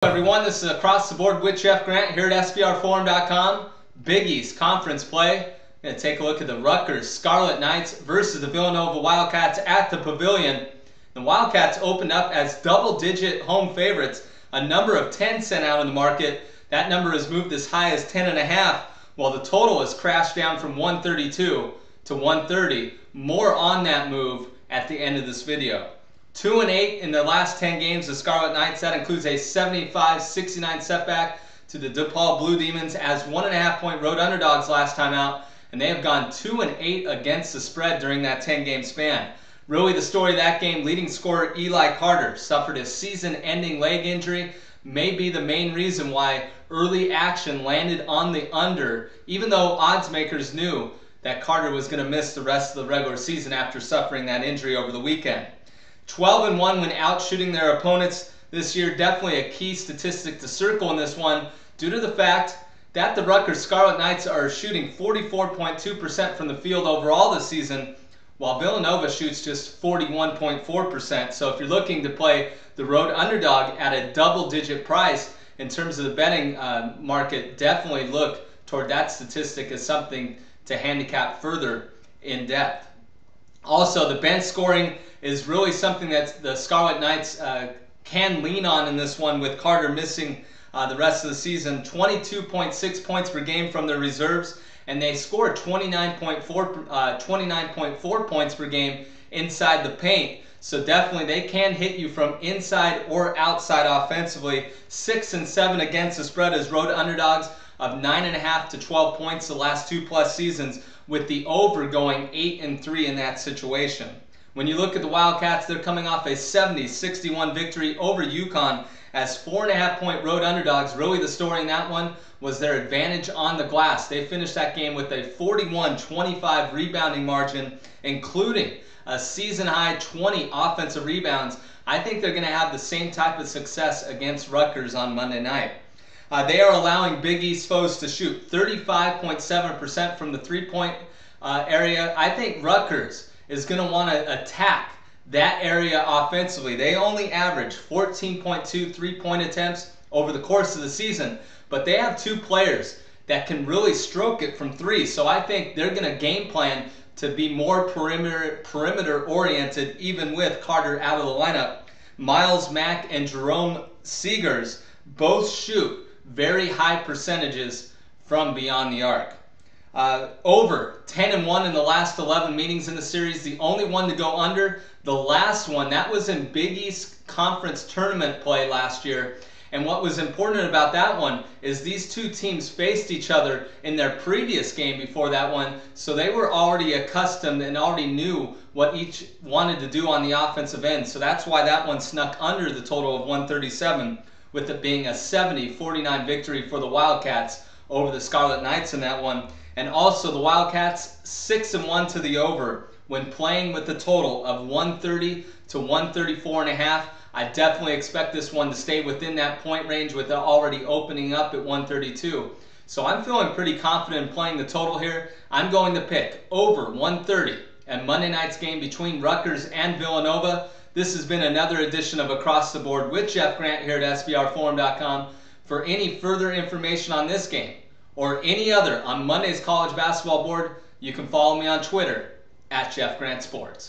Everyone, this is Across the Board with Jeff Grant here at SBRforum.com. Big East Conference play. Going to take a look at the Rutgers Scarlet Knights versus the Villanova Wildcats at the Pavilion. The Wildcats opened up as double-digit home favorites. A number of 10 sent out in the market. That number has moved as high as 10.5, while the total has crashed down from 132 to 130. More on that move at the end of this video. 2-8 in their last 10 games, the Scarlet Knights. That includes a 75-69 setback to the DePaul Blue Demons as 1.5-point road underdogs last time out, and they have gone 2-8 against the spread during that 10-game span. Really the story of that game, leading scorer Eli Carter suffered a season-ending leg injury, may be the main reason why early action landed on the under, even though odds makers knew that Carter was going to miss the rest of the regular season after suffering that injury over the weekend. 12-1 when out shooting their opponents this year. Definitely a key statistic to circle in this one due to the fact that the Rutgers Scarlet Knights are shooting 44.2% from the field overall this season, while Villanova shoots just 41.4%. So if you're looking to play the road underdog at a double-digit price in terms of the betting market, definitely look toward that statistic as something to handicap further in depth. Also, the bench scoring is really something that the Scarlet Knights can lean on in this one, with Carter missing the rest of the season. 22.6 points per game from their reserves, and they scored 29.4 points per game inside the paint. So definitely they can hit you from inside or outside offensively. 6 and 7 against the spread as road underdogs of 9.5 to 12 points the last 2+ seasons, with the over going 8 and 3 in that situation. When you look at the Wildcats, they're coming off a 70-61 victory over UConn as 4.5-point road underdogs. Really the story in that one was their advantage on the glass. They finished that game with a 41-25 rebounding margin, including a season-high 20 offensive rebounds. I think they're going to have the same type of success against Rutgers on Monday night. They are allowing Big East foes to shoot 35.7% from the three-point area. I think Rutgers is going to want to attack that area offensively. They only average 14.2 three-point attempts over the course of the season, but they have two players that can really stroke it from three. So I think they're going to game plan to be more perimeter oriented, even with Carter out of the lineup. Miles Mack and Jerome Seegers both shoot very high percentages from beyond the arc. Over 10-1 in the last 11 meetings in the series. The only one to go under, the last one, that was in Big East Conference tournament play last year. And what was important about that one is these two teams faced each other in their previous game before that one, so they were already accustomed and already knew what each wanted to do on the offensive end. So that's why that one snuck under the total of 137, with it being a 70-49 victory for the Wildcats over the Scarlet Knights in that one. And also the Wildcats 6-1 to the over when playing with a total of 130 to 134.5. I definitely expect this one to stay within that point range, with it already opening up at 132. So I'm feeling pretty confident in playing the total here. I'm going to pick over 130 at Monday night's game between Rutgers and Villanova. This has been another edition of Across the Board with Jeff Grant here at SBRforum.com. For any further information on this game or any other on Monday's college basketball board, you can follow me on Twitter at Jeff Grant Sports.